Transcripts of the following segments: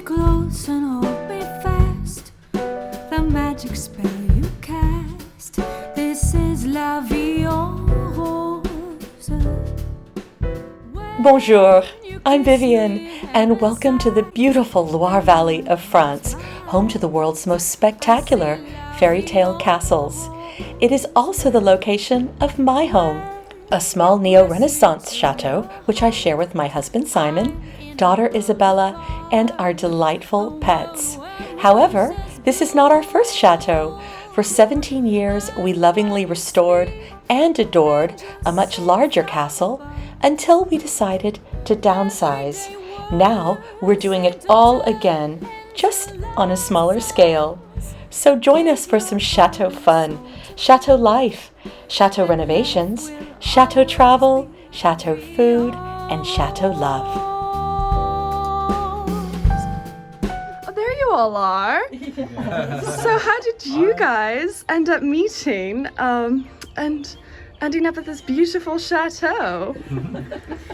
close and hold me fast. The magic spell you cast. This is la vie en rose. Bonjour, I'm Vivienne, and welcome to the beautiful Loire Valley of France, home to the world's most spectacular fairy tale castles. It is also the location of my home, a small neo-Renaissance chateau, which I share with my husband Simon, daughter Isabella, and our delightful pets. However, this is not our first chateau. For 17 years, we lovingly restored and adored a much larger castle until we decided to downsize. Now we're doing it all again, just on a smaller scale. So join us for some chateau fun, chateau life, chateau renovations, chateau travel, chateau food, and chateau love. Oh, there you all are. So how did you guys end up meeting and ending up at this beautiful chateau?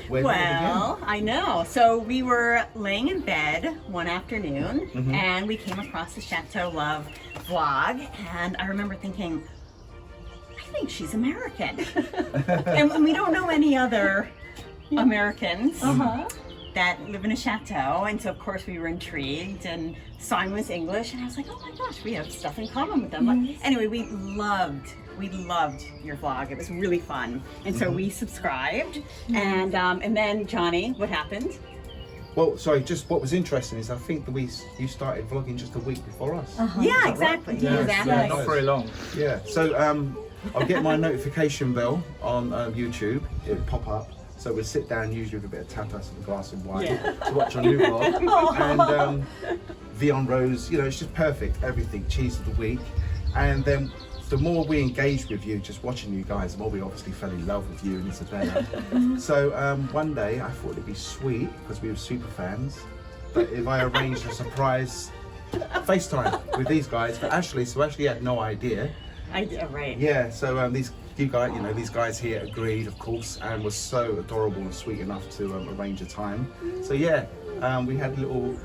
Well, I know. So we were laying in bed one afternoon and we came across the Chateau Love vlog, and I remember thinking, I think she's American. And we don't know any other Americans that live in a chateau, and so of course we were intrigued, and Simon was English, and I was like, oh my gosh, we have stuff in common with them. Anyway, we loved your vlog. It was really fun, and so we subscribed. And then Johnny, what happened? Well, sorry, just what was interesting is I think that you started vlogging just a week before us. Yeah, exactly. Right? Exactly. Yeah, Not very long. Yeah, so I'll get my notification bell on YouTube, it'll pop up. So we'll sit down usually with a bit of tapas and a glass of wine to watch our new vlog. And Vivienne Rose, you know, it's just perfect, everything, cheese of the week. And then the more we engaged with you, just watching you guys, the more we obviously fell in love with you and Isabella. So one day I thought it'd be sweet, because we were super fans, but if I arranged a surprise FaceTime with these guys for Ashley, so Ashley had no idea. Right. Yeah, so these guys here agreed, of course, and was so adorable and sweet enough to arrange a time. So yeah, we had a little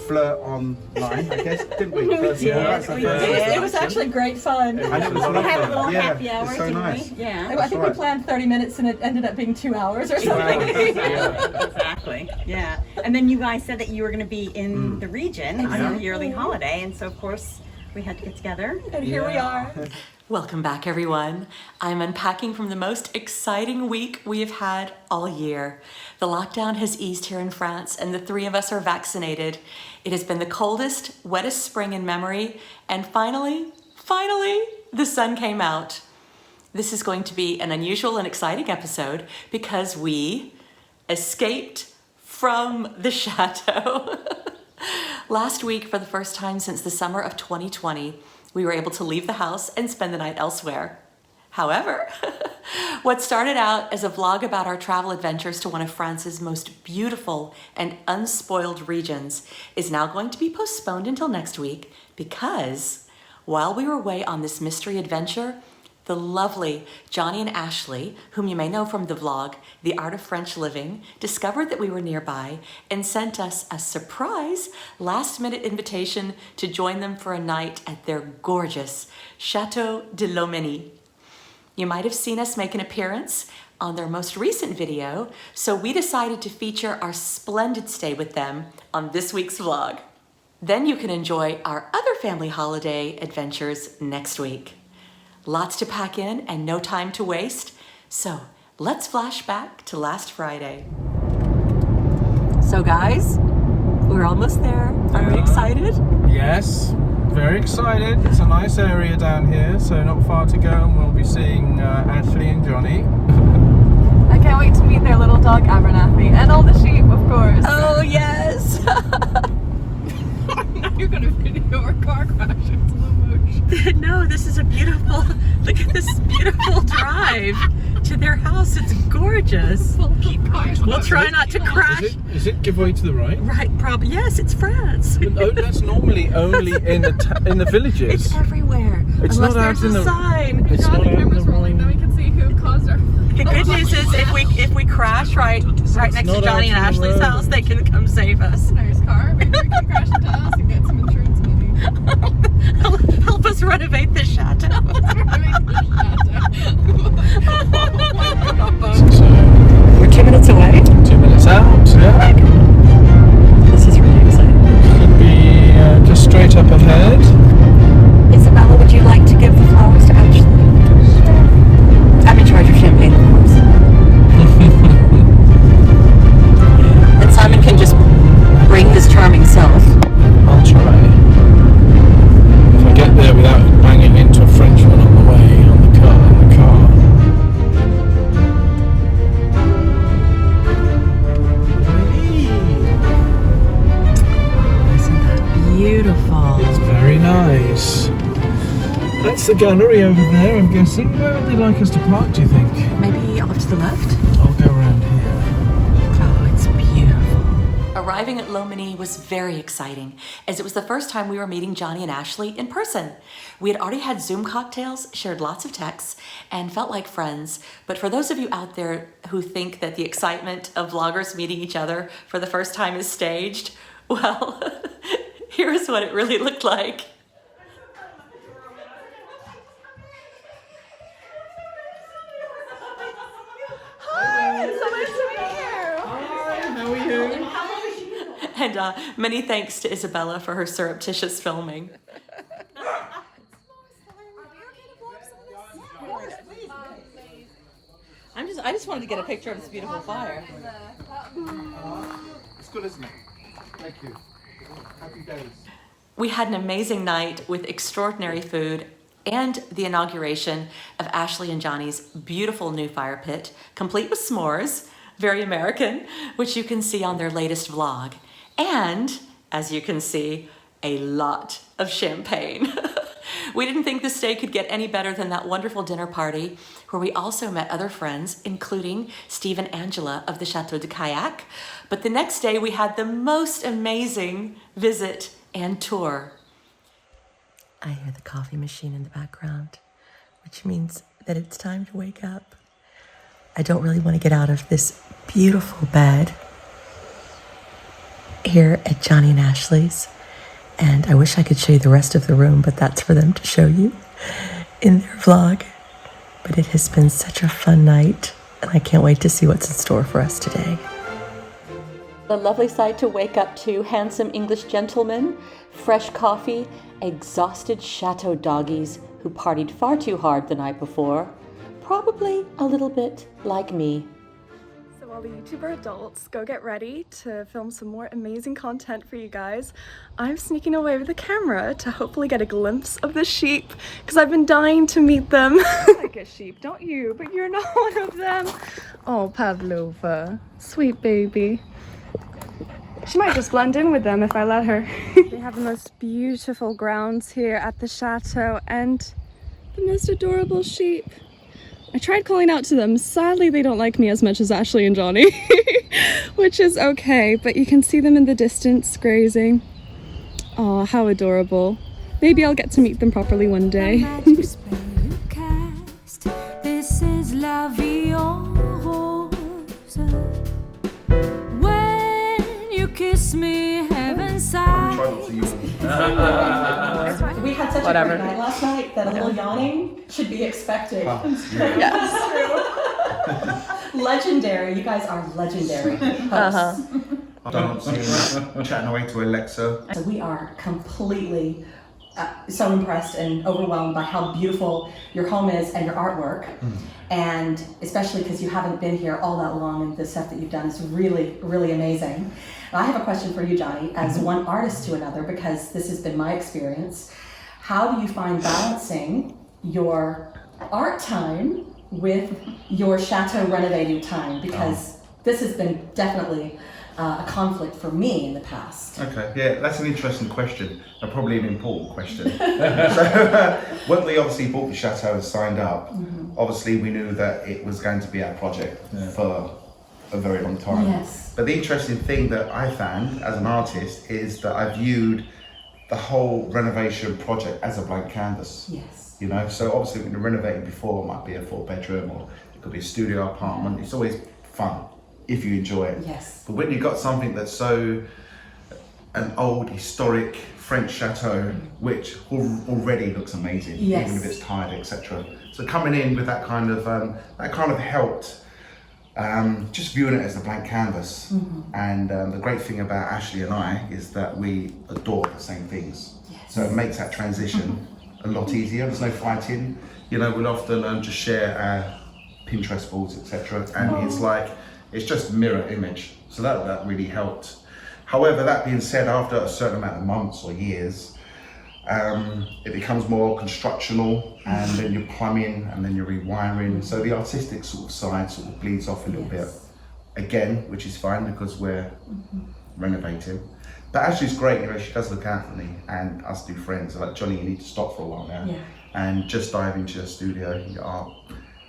flirt online, I guess, didn't we? It was actually great fun. And it was We had a little lovely. happy hour, It's so didn't nice. we? Yeah. I think we planned 30 minutes and it ended up being 2 hours or something. Exactly. Yeah. And then you guys said that you were going to be in the region on your yearly holiday, and so of course we had to get together. And here we are. Welcome back, everyone. I'm unpacking from the most exciting week we have had all year. The lockdown has eased here in France, and the three of us are vaccinated. It has been the coldest, wettest spring in memory, and finally, the sun came out. This is going to be an unusual and exciting episode because we escaped from the chateau. Last week, for the first time since the summer of 2020, we were able to leave the house and spend the night elsewhere. However, what started out as a vlog about our travel adventures to one of France's most beautiful and unspoiled regions is now going to be postponed until next week because while we were away on this mystery adventure, the lovely Johnny and Ashley, whom you may know from the vlog, The Art of French Living, discovered that we were nearby and sent us a surprise last-minute invitation to join them for a night at their gorgeous Château de Lomenie. You might have seen us make an appearance on their most recent video, so we decided to feature our splendid stay with them on this week's vlog. Then you can enjoy our other family holiday adventures next week. Lots to pack in and no time to waste, so let's flash back to last Friday. So guys, we're almost there. Are we excited? Yes, very excited. It's a nice area down here, so not far to go, and we'll be seeing Ashley and Johnny. I can't wait to meet their little dog Abernathy and all the sheep, of course. Oh yes! Now you're gonna video our car crash in slow motion. No, this is a beautiful, look at this beautiful drive to their house. It's gorgeous. We'll try not to crash. Is it give way to the right? Right, probably. Yes, it's France. Oh, that's normally only in the villages. It's everywhere. It's Unless not out there's in a the sign. It's God, not the out in camera's the rolling, then we can see who caused our... The good news is if we crash right right next to Johnny and Ashley's house. They can come save us. Nice car. Maybe we can crash into us and get some insurance money. Help us renovate this chateau. We're 2 minutes away. 2 minutes out, yeah. This is really exciting. Could be just straight up ahead. Isabella, would you like to give the flowers to Ashley? I'm in charge of champagne, of course. And Simon can just bring his charming self. I'll try. If I get there without banging into a Frenchman on the way, in the car. Isn't that beautiful? It's very nice. That's the gallery over there, I'm guessing. Where would they like us to park, do you think? Maybe off to the left? I'll go around here. Oh, it's beautiful. Arriving at Lomani was very exciting, as it was the first time we were meeting Johnny and Ashley in person. We had already had Zoom cocktails, shared lots of texts, and felt like friends. But for those of you out there who think that the excitement of vloggers meeting each other for the first time is staged, well, here's what it really looked like. And many thanks to Isabella for her surreptitious filming. I just wanted to get a picture of this beautiful fire. It's good, isn't it? Thank you. Happy days. We had an amazing night with extraordinary food and the inauguration of Ashley and Johnny's beautiful new fire pit, complete with s'mores, very American, which you can see on their latest vlog. And, as you can see, a lot of champagne. We didn't think this day could get any better than that wonderful dinner party, where we also met other friends, including Steve and Angela of the Chateau de Kayak. But the next day we had the most amazing visit and tour. I hear the coffee machine in the background, which means that it's time to wake up. I don't really want to get out of this beautiful bed here at Johnny and Ashley's. And I wish I could show you the rest of the room, but that's for them to show you in their vlog. But it has been such a fun night, and I can't wait to see what's in store for us today. A lovely sight to wake up to: handsome English gentlemen, fresh coffee, exhausted chateau doggies who partied far too hard the night before, probably a little bit like me. So while the YouTuber adults go get ready to film some more amazing content for you guys, I'm sneaking away with the camera to hopefully get a glimpse of the sheep, because I've been dying to meet them. I like a sheep, don't you? But you're not one of them. Oh, Pavlova, sweet baby. She might just blend in with them if I let her. They have the most beautiful grounds here at the chateau and the most adorable sheep. I tried calling out to them. Sadly, they don't like me as much as Ashley and Johnny, which is okay, but you can see them in the distance grazing. Oh, how adorable. Maybe I'll get to meet them properly one day. This is la vie en rose. When you kiss me, heaven sighs. We had such a great night last night that a little yawning should be expected. Yes. Legendary. You guys are legendary hosts. Dancing, chatting away to Alexa. So we are completely so impressed and overwhelmed by how beautiful your home is and your artwork. And especially because you haven't been here all that long, and the stuff that you've done is really, really amazing. And I have a question for you, Johnny, as one artist to another, because this has been my experience. How do you find balancing your art time with your chateau renovating time? Because this has been definitely a conflict for me in the past. Okay, yeah, that's an interesting question, and probably an important question. So, when we obviously bought the chateau and signed up, obviously we knew that it was going to be our project for a very long time. Yes. But the interesting thing that I found as an artist is that I viewed the whole renovation project as a blank canvas. Yes. You know, so obviously when you're renovating before, it might be a 4-bedroom or it could be a studio apartment. It's always fun. if you enjoy it. Yes. But when you've got something that's so an old historic French chateau, which already looks amazing, Yes. even if it's tired, etc. So coming in with that kind of helped. Just viewing it as a blank canvas. And the great thing about Ashley and I is that we adore the same things. Yes. So it makes that transition a lot easier. There's no fighting. You know, we'll often just share our Pinterest boards, etc. And it's just mirror image. So that really helped. However, that being said, after a certain amount of months or years, it becomes more constructional, and then you're plumbing, and then you're rewiring. So the artistic sort of side sort of bleeds off a little bit again, which is fine because we're renovating. But Ashley's great, you know, she does look out for me and us new friends. So like, Johnny, you need to stop for a while now and just dive into your studio, your art.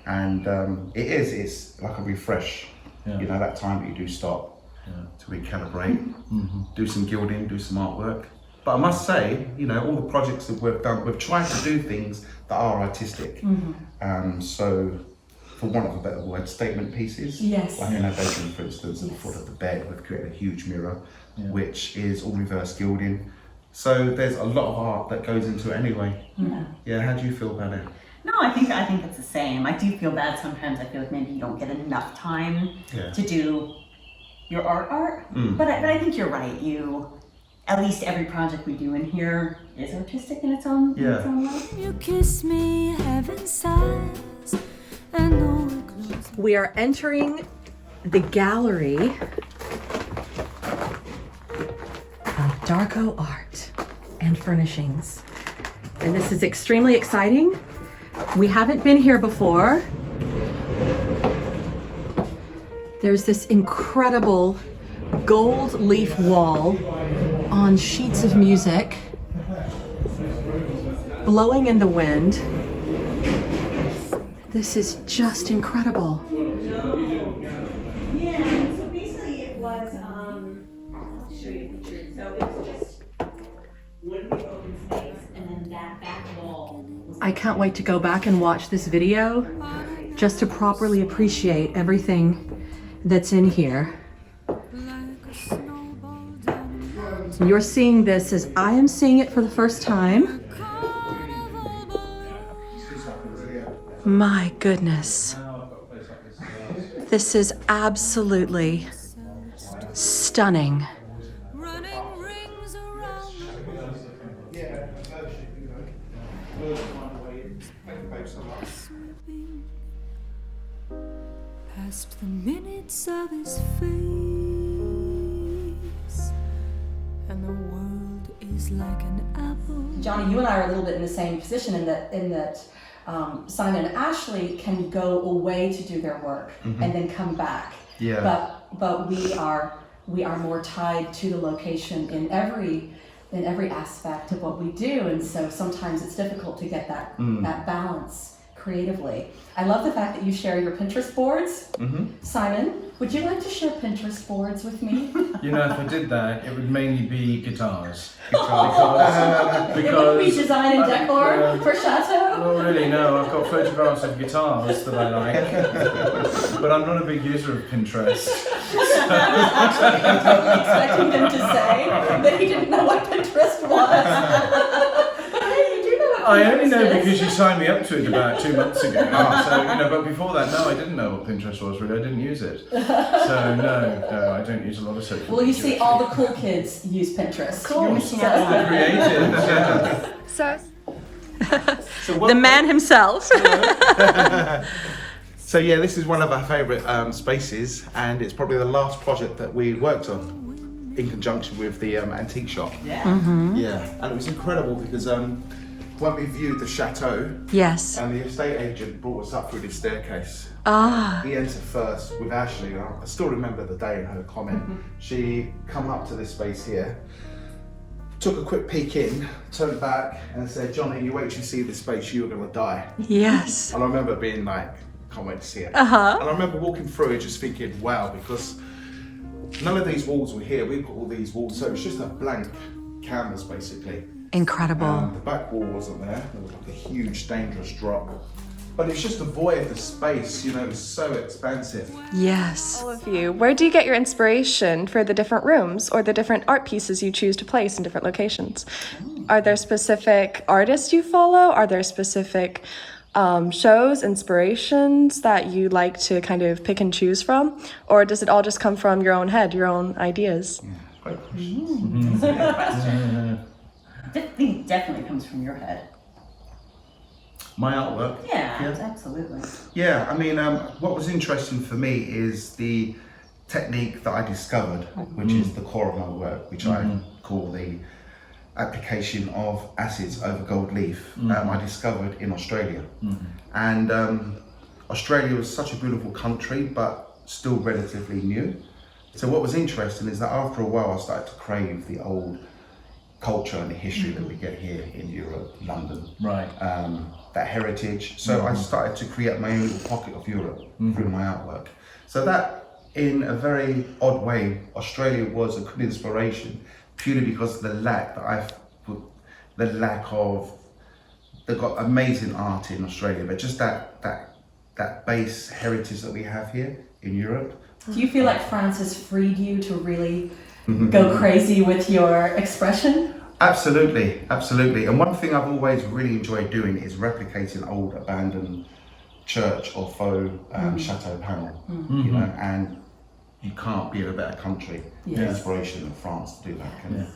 And it's like a refresh, you know, that time that you do stop to recalibrate, do some gilding, do some artwork. But I must say, you know, all the projects that we've done, we've tried to do things that are artistic. So, for want of a better word, statement pieces. Yes. Like in our bedroom, for instance, at the foot of the bed, we've created a huge mirror, which is all reverse gilding. So there's a lot of art that goes into it anyway. Yeah, how do you feel about it? No, I think it's the same. I do feel bad sometimes. I feel like maybe you don't get enough time to do your art. But I think you're right. At least every project we do in here is artistic in its own way. You kiss me heaven sighs and no one close. We are entering the gallery of Darko art and furnishings. And this is extremely exciting. We haven't been here before. There's this incredible gold leaf wall on sheets of music blowing in the wind. This is just incredible. Yeah, so basically it was, I'll show you a picture. So it was just wooden open space, and then that back wall was I can't wait to go back and watch this video just to properly appreciate everything that's in here. You're seeing this as I am seeing it for the first time. My goodness. This is absolutely stunning. Running rings around sleeping past the minutes of his face, and the world is like an apple. Johnny, you and I are a little bit in the same position in that Simon and Ashley can go away to do their work and then come back. Yeah. But we are more tied to the location in every aspect of what we do, and so sometimes it's difficult to get that balance creatively. I love the fact that you share your Pinterest boards. Simon, would you like to share Pinterest boards with me? You know, if I did that, it would mainly be guitars. It would be design and decor for Chateau? Not really, no. I've got photographs of guitars that I like, but I'm not a big user of Pinterest. I'm totally expecting him to say that he didn't know what Pinterest was. But hey, you do know what Pinterest I only know is. because you signed me up to it about 2 months ago. So, you know, but before that, no, I didn't know what Pinterest was really. I didn't use it. So no, I don't use a lot of social media. Well, you see, all the cool kids use Pinterest. You're missing out. Creative. So the man himself. So yeah, this is one of our favourite spaces, and it's probably the last project that we worked on in conjunction with the antique shop. Yeah. Yeah, and it was incredible because when we viewed the chateau, Yes. and the estate agent brought us up through this staircase. He entered first with Ashley. And I still remember the day and her comment. She come up to this space here, took a quick peek in, turned back and said, "Johnny, you wait till you see this space, you're gonna die." Yes. And I remember being like, can't wait to see it. And I remember walking through it just thinking, wow, because none of these walls were here. We've got all these walls, so it's just a blank canvas basically. Incredible. The back wall wasn't there. There was like a huge dangerous drop. But it's just the void, the space, you know, it's so expansive. Yes. All of you, where do you get your inspiration for the different rooms or the different art pieces you choose to place in different locations? Are there specific artists you follow? Are there specific shows, inspirations that you like to kind of pick and choose from? Or does it all just come from your own head, your own ideas? Yeah, great question. That's a good question. I think it definitely comes from your head. My artwork? Yeah, absolutely. Yeah, I mean, what was interesting for me is the technique that I discovered, which is the core of my work, which I call the application of acids over gold leaf. I discovered in Australia. And Australia was such a beautiful country, but still relatively new. So what was interesting is that after a while, I started to crave the old culture and the history that we get here in Europe, London. Right. That heritage. So I started to create my own little pocket of Europe through my artwork. So that, in a very odd way, Australia was a good inspiration, purely because of the lack of, they've got amazing art in Australia, but just that base heritage that we have here in Europe. Do you feel like France has freed you to really go crazy with your expression? Absolutely, absolutely. And one thing I've always really enjoyed doing is replicating old abandoned church or faux chateau panel, you know, and you can't be in a better country. The inspiration of France to do that. Can you?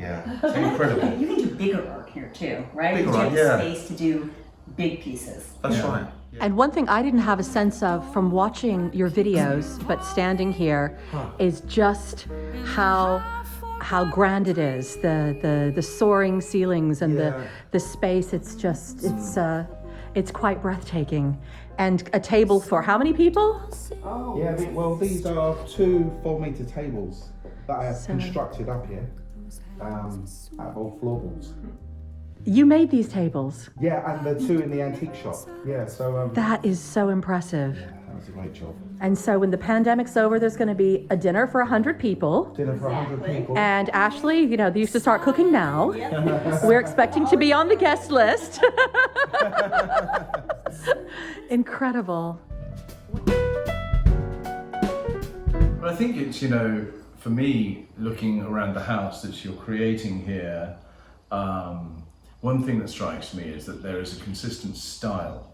Yeah, it's incredible. You can do bigger work here too, right? Bigger you art, have space to do big pieces. That's right. And one thing I didn't have a sense of from watching your videos, but standing here, is just how grand it is. The soaring ceilings and the space. It's just it's quite breathtaking. And a table for how many people? Yeah, well, these are 2 4-meter tables that I have constructed up here out of old floorboards. You made these tables. Yeah, and the 2 in the antique shop. Yeah, so That is so impressive. that was a great job. And so when the pandemic's over, there's going to be a dinner for 100 people. Dinner for 100 people. And Ashley, you know, they used to start cooking now. We're expecting to be on the guest list. Incredible. But I think it's, you know, for me, looking around the house that you're creating here, one thing that strikes me is that there is a consistent style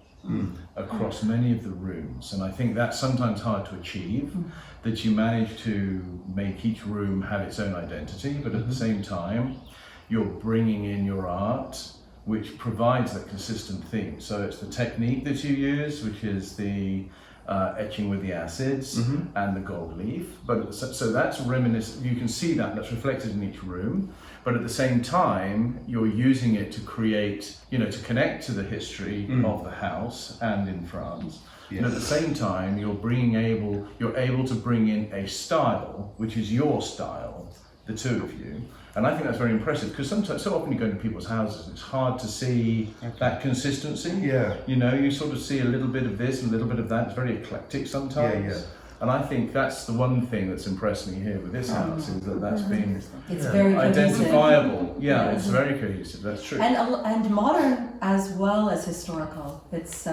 across many of the rooms, and I think that's sometimes hard to achieve, that you manage to make each room have its own identity, but at the same time you're bringing in your art, which provides that consistent theme. So it's the technique that you use, which is the etching with the acids and the gold leaf, but so that's reminiscent. You can see that's reflected in each room, but at the same time you're using it to create, you know, to connect to the history of the house and in France. And at the same time you're able to bring in a style which is your style, the 2 of you. And I think that's very impressive, because sometimes, so often you go into people's houses and it's hard to see that consistency. Yeah. You know, you sort of see a little bit of this and a little bit of that. It's very eclectic sometimes. Yeah. And I think that's the one thing that's impressed me here with this house, is that that's been very identifiable. Yeah, it's very cohesive. That's true. And modern as well as historical. It's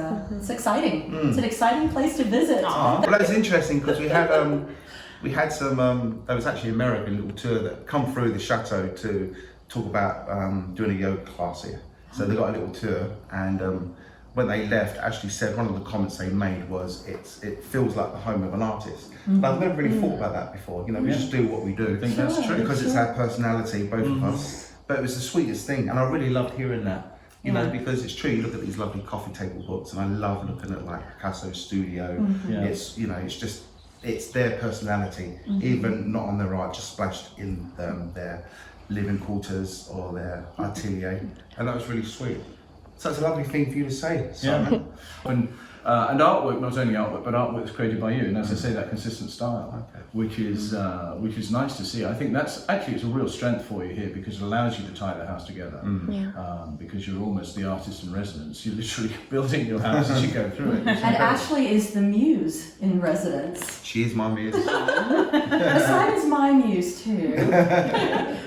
exciting. It's an exciting place to visit. Well, that's interesting, because we had some, there was actually an American little tour that come through the chateau to talk about doing a yoga class here. So they got a little tour, and when they left, actually said one of the comments they made was, it feels like the home of an artist. But I've never really thought about that before. You know, we just do what we do. I think that's true. Because it's our personality, both of us. But it was the sweetest thing, and I really loved hearing that. You know, because it's true, you look at these lovely coffee table books, and I love looking at like Picasso's studio. It's, you know, it's just, it's their personality, even not on their art, just splashed in their living quarters or their atelier, and that was really sweet. So it's a lovely thing for you to say, Simon. And artwork, not only artwork, but artwork that's created by you, and as I say, that consistent style, which is nice to see. I think that's actually, it's a real strength for you here, because it allows you to tie the house together. Because you're almost the artist in residence. You're literally building your house as you go through it. And Ashley is the muse in residence. She is my muse. Besides is my muse too.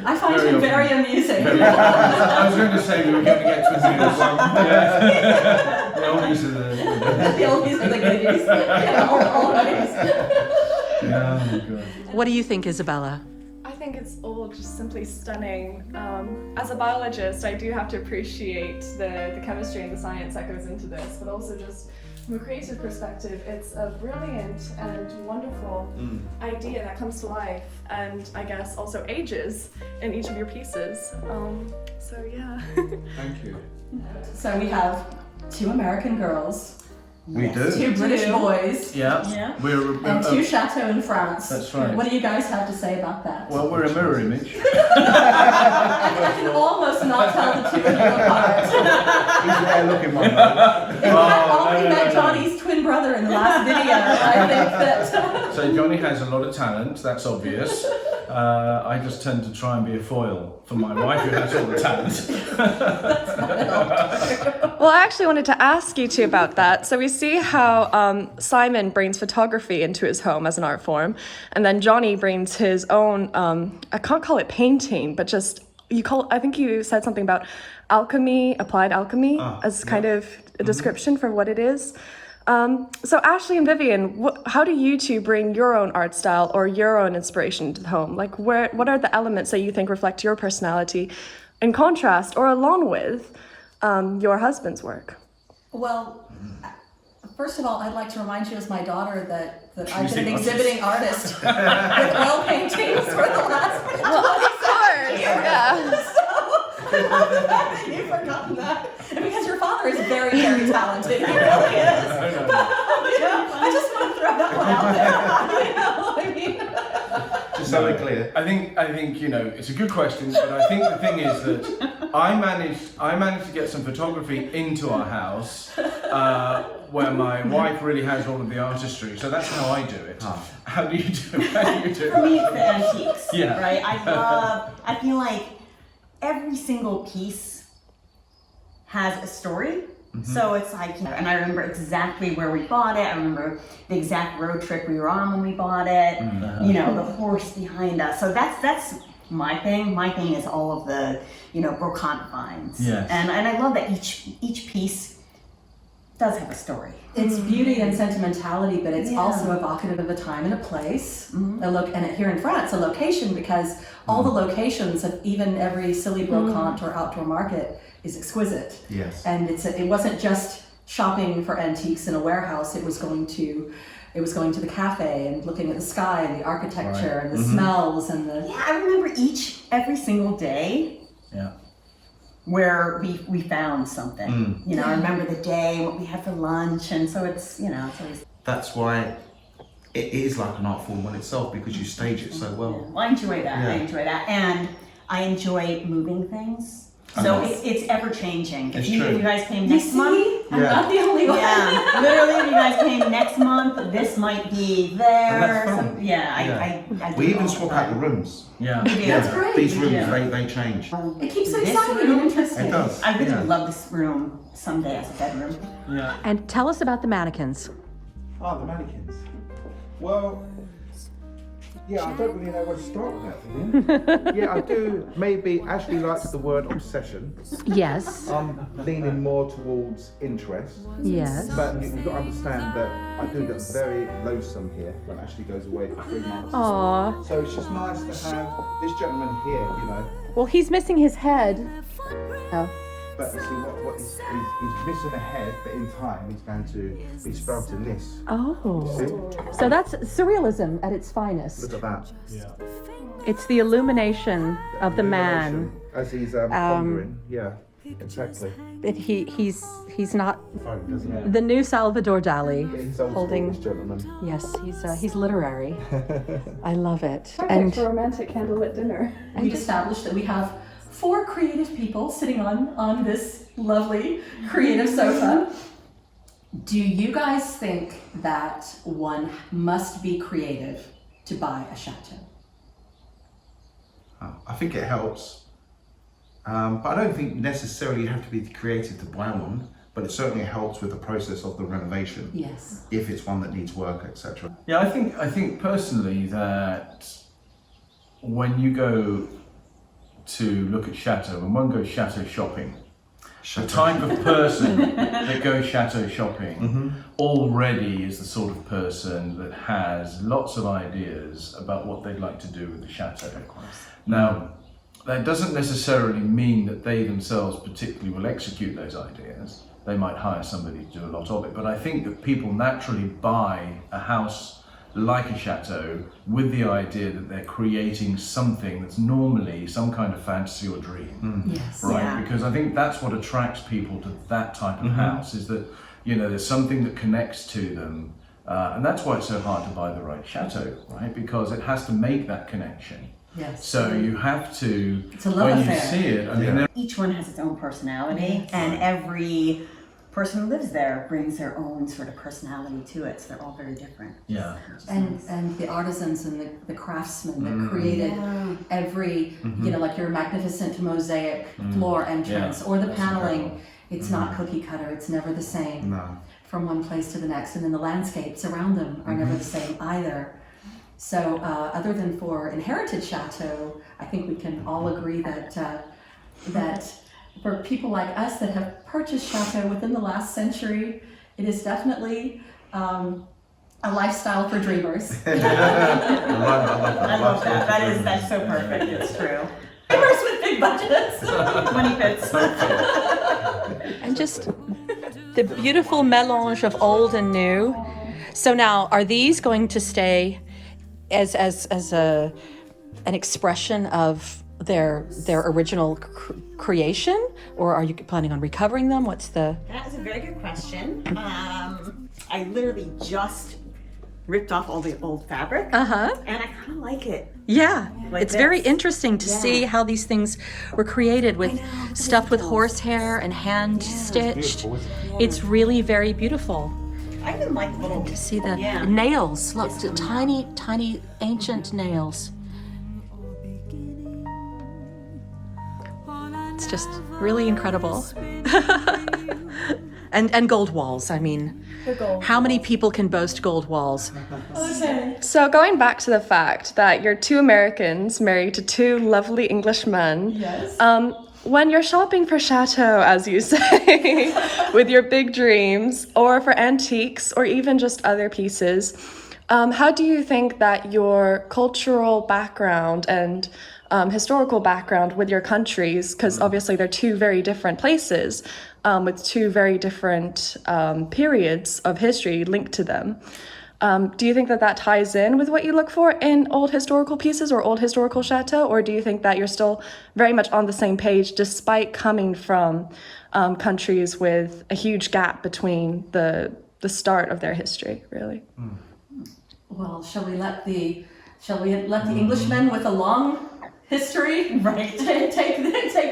I find him very amusing. I was going to say we were going to get to his muse as well. oldies are the The oldies and the goodies. Yeah, always. yeah, oh my God. What do you think, Isabella? I think it's all just simply stunning. As a biologist, I do have to appreciate the chemistry and the science that goes into this, but also just from a creative perspective, it's a brilliant and wonderful idea that comes to life, and I guess also ages in each of your pieces. So yeah. Thank you. So we have 2 American girls, We do. 2 British boys, Yeah, Yeah. we're and 2 chateaux in France. That's right. What do you guys have to say about that? well, we're a mirror image. I can almost not tell the 2 of you apart. He's there looking one. I only met Johnny's twin brother in the last video. I think that. So Johnny has a lot of talent, that's obvious. I just tend to try and be a foil for my wife who has all the talent. Well, I actually wanted to ask you two about that. So we see how Simon brings photography into his home as an art form, and then Johnny brings his own, I can't call it painting, but just, I think you said something about alchemy, applied alchemy, as kind of a description for what it is. So Ashley and Vivienne, how do you two bring your own art style or your own inspiration to the home? Like, what are the elements that you think reflect your personality in contrast or along with your husband's work? Well, first of all, I'd like to remind you as my daughter that I've been an Using exhibiting artist with oil paintings for the last 20 Of course, yeah. You've forgotten that. And because your father is very, very talented. He really is. I just want to throw that one out there. Just so we're clear. I think it's a good question, but I think the thing is that I managed to get some photography into our house where my wife really has all of the artistry. So that's how I do it. How do you do it? For me, it's the antiques. Yeah. Right. I feel like every single piece has a story. So it's like, and I remember exactly where we bought it. I remember the exact road trip we were on when we bought it. The horse behind us. So that's my thing. My thing is all of the, brocante finds. Yes. And I love that each piece does have a story. It's beauty and sentimentality, but it's also evocative of a time and a place. And here in France, a location, because all the locations of even every silly brocante or outdoor market is exquisite. Yes. And it wasn't just shopping for antiques in a warehouse. It was going to the cafe and looking at the sky and the architecture and the smells and the. Yeah, I remember every single day. Yeah. Where we found something. I remember the day, what we had for lunch, and so it's it's always. That's why it is like an art form in itself, because you stage it so well. Well, I enjoy that. Yeah. I enjoy that, and I enjoy moving things. So it's ever changing. If you guys came next month, I'm not the only one. yeah, literally, if you guys came next month, this might be there. And that's fun. I do We even all swap the out the time. rooms. Yeah. That's great. These rooms, Yeah. they change. It keeps it This exciting room, and interesting. It does. I really Yeah. love this room someday as a bedroom. Yeah. And tell us about the mannequins. Oh, the mannequins. Well, yeah, I don't really know where to start with that. Yeah, I do. Maybe Ashley likes the word obsession. Yes. I'm leaning more towards interest. Yes. But you've got to understand that I do get very lonesome here when Ashley goes away for 3 months. Aw. So it's just nice to have this gentleman here, Well, he's missing his head. Oh. But see, what he's missing a head, but in time he's going to be sprouting this. Oh. See? So that's surrealism at its finest. Look at that. It's the illumination of the man. Illumination as he's pondering. Yeah, exactly. He's not Fun, doesn't it? the new Salvador Dali. He's old holding. school, this gentleman. Yes, he's literary. I love it. Perfect for romantic candlelit dinner. And we've established that we have 4 creative people sitting on this lovely creative sofa. Do you guys think that one must be creative to buy a chateau? I think it helps, but I don't think necessarily you have to be creative to buy one. But it certainly helps with the process of the renovation. Yes. If it's one that needs work, etc. Yeah, I think personally that when you go to look at Chateau, and one goes Chateau shopping, the type of person that goes chateau shopping already is the sort of person that has lots of ideas about what they'd like to do with the chateau. Now, that doesn't necessarily mean that they themselves particularly will execute those ideas. They might hire somebody to do a lot of it, but I think that people naturally buy a house like a chateau with the idea that they're creating something that's normally some kind of fantasy or dream. Yes. Right? Yeah. Because I think that's what attracts people to that type of house, is that, you know, there's something that connects to them. And that's why it's so hard to buy the right chateau, right? Because it has to make that connection. Yes. So you have to, It's a love when affair. you see it, I mean, Each one has its own personality, and every person who lives there brings their own sort of personality to it, so they're all very different. yeah. And the artisans and the craftsmen that created every, you know, like your magnificent mosaic floor entrance or the That's paneling. incredible. It's not cookie cutter, it's never the same No. from one place to the next. And then the landscapes around them are never the same either. So other than for inherited chateau, I think we can all agree that that for people like us that have purchased chateau within the last century, it is definitely a lifestyle for dreamers. I love that. That's so perfect. It's true. Dreamers with big budgets. Money pits. And just the beautiful melange of old and new. So now, are these going to stay as an expression of their original creation, or are you planning on recovering them? What's the? That is a very good question. I literally just ripped off all the old fabric, and I kind of like it. Yeah, Like it's very this. interesting to see how these things were created with stuffed with horsehair and hand stitched. It's really very beautiful. I even like little. To see the Yeah. nails, look, the tiny, tiny ancient nails. It's just really incredible. and gold walls, I mean, how many people can boast gold walls? So going back to the fact that you're two Americans married to two lovely English men. Yes. When you're shopping for chateau, as you say, with your big dreams, or for antiques, or even just other pieces, how do you think that your cultural background and historical background with your countries, because obviously they're two very different places, with two very different periods of history linked to them, do you think that that ties in with what you look for in old historical pieces or old historical chateau, or do you think that you're still very much on the same page despite coming from countries with a huge gap between the start of their history, really? Well, shall we let the Englishmen with a long history take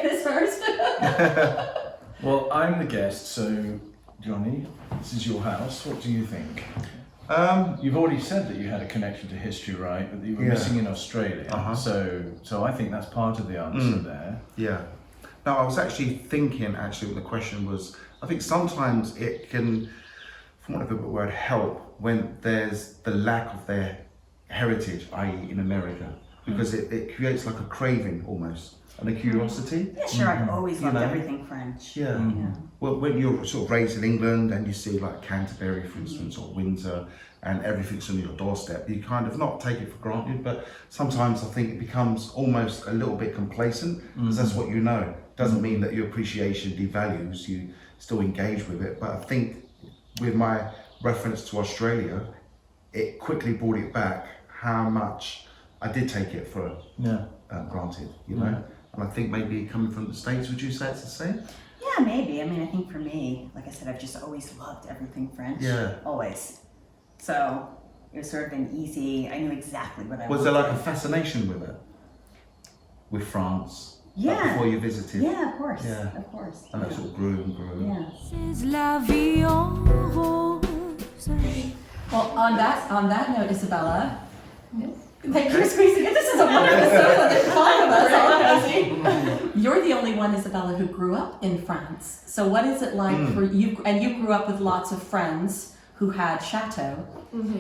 this first? Well, I'm the guest, so Johnny, this is your house. What do you think? You've already said that you had a connection to history, right? But that you were missing in Australia. So I think that's part of the answer there. Yeah. No, I was actually thinking, what the question was, I think sometimes it can, for want of a good word, help when there's the lack of their heritage, i.e. in America, because it creates like a craving almost, and a curiosity. Yeah, sure. I've always loved everything French. Yeah. Well, when you're sort of raised in England and you see like Canterbury, for instance, or Windsor, and everything's on your doorstep, you kind of not take it for granted, but sometimes I think it becomes almost a little bit complacent, because that's what you know. Doesn't mean that your appreciation devalues, you still engage with it, but I think with my reference to Australia, it quickly brought it back how much I did take it for granted, you know? And I think maybe coming from the States, would you say it's the same? Yeah, maybe. I mean, I think for me, like I said, I've just always loved everything French. Yeah. Always. So it was sort of an easy, I knew exactly what I wanted. Was there like a fascination with it? With France? Yeah. Like before you visited? Yeah, of course. Yeah. Of course. And that sort of grew and grew. Yeah. C'est la vie en rose. Well, on that note, Isabella, thank you for squeezing it. This is a wonderful sofa. There's five of us all cozy. You're the only one, Isabella, who grew up in France. So what is it like for you? And you grew up with lots of friends who had chateau.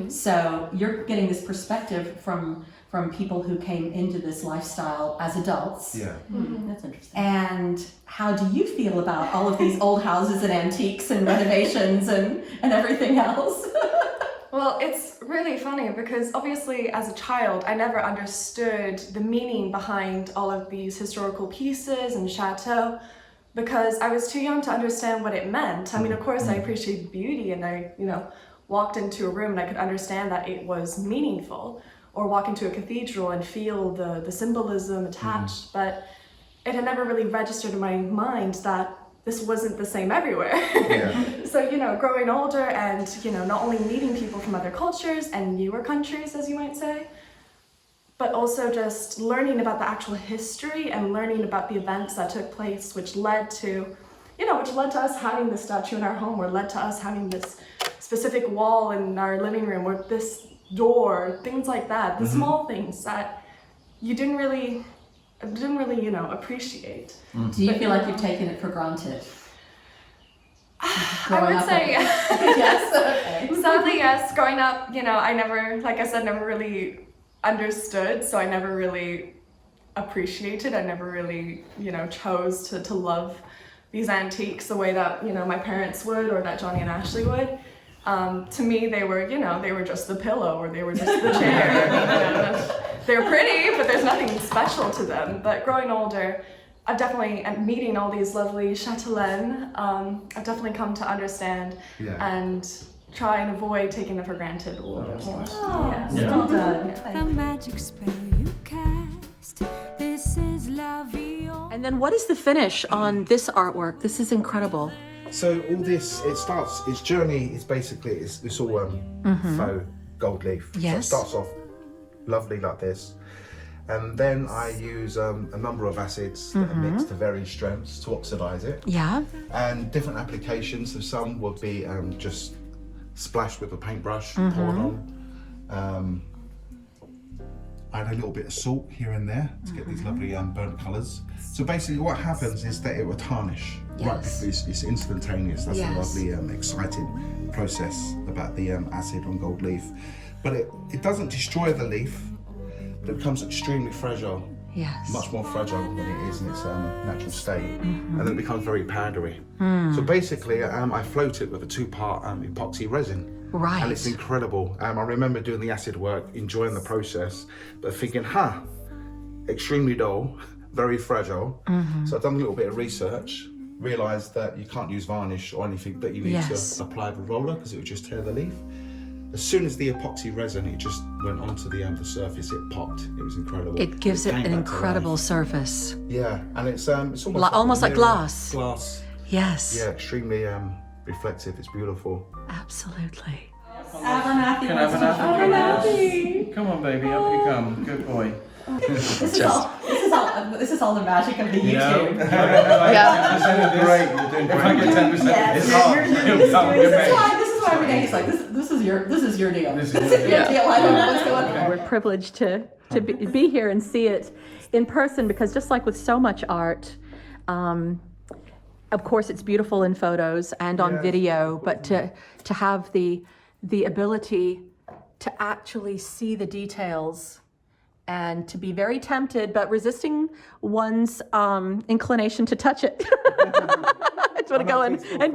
So you're getting this perspective from from people who came into this lifestyle as adults. Yeah. That's interesting. And how do you feel about all of these old houses and antiques and renovations and everything else? Well, it's really funny because obviously as a child, I never understood the meaning behind all of these historical pieces and chateaux because I was too young to understand what it meant. I mean, of course, I appreciate beauty and I, walked into a room and I could understand that it was meaningful, or walk into a cathedral and feel the symbolism attached, but it had never really registered in my mind that this wasn't the same everywhere. Yeah. So, growing older and, not only meeting people from other cultures and newer countries, as you might say, but also just learning about the actual history and learning about the events that took place, which led to us having this statue in our home, or led to us having this specific wall in our living room, or this door, things like that, the small things that you didn't really, appreciate. Do you feel like you've taken it for granted? I would say yes. Okay. sadly yes. Growing up, I never, like I said, never really understood, so I never really appreciated. I never really, chose to love these antiques the way that, my parents would, or that Johnny and Ashley would. To me, they were just the pillow, or they were just the chair. They're pretty, but there's nothing special to them. But growing older, I've definitely, and meeting all these lovely chatelains, I've definitely come to understand and try and avoid taking them for granted a little bit more. Yes. Well done. The magic spell you cast. This is La Vie. And then what is the finish on this artwork? This is incredible. So all this, its journey is basically, it's all faux gold leaf. Yes. So it starts off lovely like this. And then I use a number of acids that are mixed to varying strengths to oxidize it. Yeah. And different applications. So some would be just splashed with a paintbrush, poured on. I add a little bit of salt here and there to get these lovely burnt colours. So basically what happens is that it will tarnish. Yes. Right, it's instantaneous. That's Yes. a lovely exciting process about the acid on gold leaf. But it doesn't destroy the leaf, but it becomes extremely fragile. Yes. Much more fragile than it is in its natural state. And then it becomes very powdery. So basically I float it with a 2-part epoxy resin. Right. And it's incredible. I remember doing the acid work, enjoying the process, but thinking, extremely dull, very fragile. So I've done a little bit of research, realised that you can't use varnish or anything, that you need to apply with roller because it would just tear the leaf. As soon as the epoxy resin, it just went onto the surface, it popped. It was incredible. It gives it came an back to incredible life. surface. Yeah, and it's almost almost like mirror. glass. Glass. Yes. Yeah, extremely reflective. It's beautiful. Absolutely. Abernathy. Can I have an apple? Come on, baby, up you come. Good boy. This is all the magic of the YouTube. Yeah. Great. You're doing great. If I get 10%, Yes, it's hard. This is why every day he's like, this is your deal. This is your deal. I don't know what's going on. We're privileged to be here and see it in person, because just like with so much art, of course it's beautiful in photos and on video, but to have the ability to actually see the details and to be very tempted, but resisting one's inclination to touch it. I just want to go and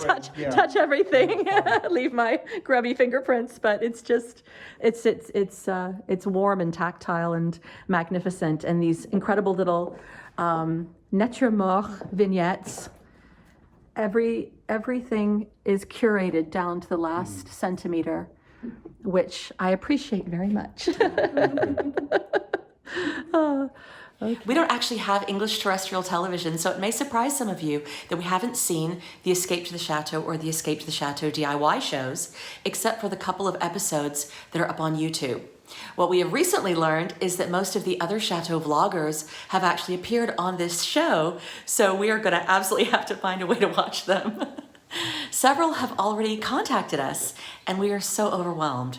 touch everything, leave my grubby fingerprints. But it's just, it's warm and tactile and magnificent, and these incredible little nature mort vignettes. Everything is curated down to the last centimeter, which I appreciate very much. Okay. We don't actually have English terrestrial television, so it may surprise some of you that we haven't seen the Escape to the Chateau or the Escape to the Chateau DIY shows, except for the couple of episodes that are up on YouTube. What we have recently learned is that most of the other Chateau vloggers have actually appeared on this show, so we are going to absolutely have to find a way to watch them. Several have already contacted us, and we are so overwhelmed.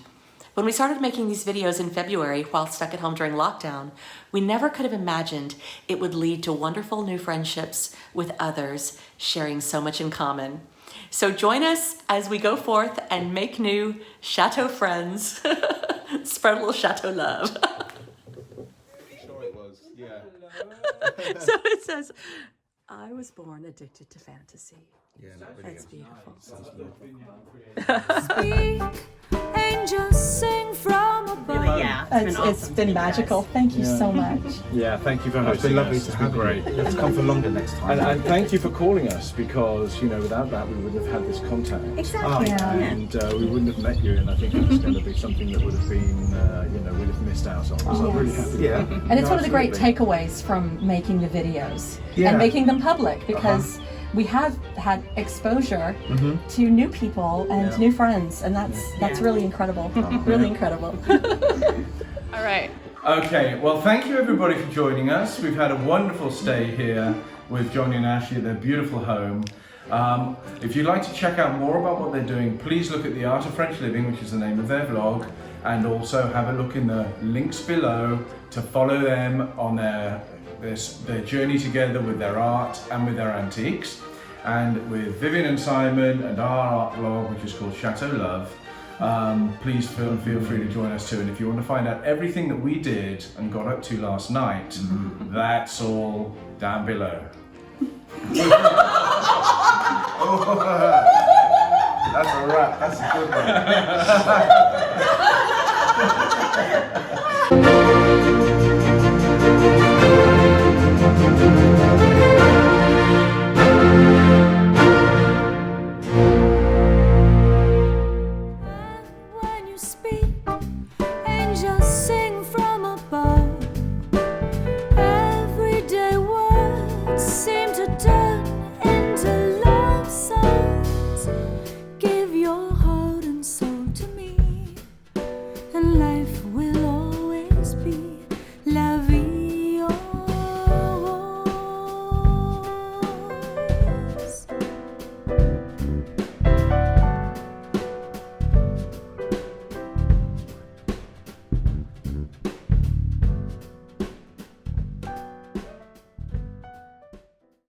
When we started making these videos in February while stuck at home during lockdown, we never could have imagined it would lead to wonderful new friendships with others sharing so much in common. So join us as we go forth and make new Chateau friends. Spread a little Chateau love. So it says, I was born addicted to fantasy. Yeah, That's beautiful. Speak, angels sing from above. Really, yeah. It's been awesome. been Thank you, magical. guys. Thank you so much. Yeah, thank you for It's been hosting lovely us. to It's have been great. you. Let's come for longer next time. And thank you for calling us, because without that we wouldn't have had this contact. Exactly. And we wouldn't have met you, and I think that's going to be something that would have been, we'd have missed out on. So I'm really happy. Yeah. And it's one of the great Absolutely. takeaways from making the videos Yeah. and making them public, because we have had exposure to new people and new friends, and that's really incredible. Really incredible. All right. Okay, well, thank you everybody for joining us. We've had a wonderful stay here with Johnny and Ashley at their beautiful home. If you'd like to check out more about what they're doing, please look at The Art of French Living, which is the name of their vlog, and also have a look in the links below to follow them on their journey together with their art and with their antiques. And with Vivienne and Simon and our art blog, which is called Chateau Love, please feel free to join us too. And if you want to find out everything that we did and got up to last night, that's all down below. That's a wrap. That's a good one.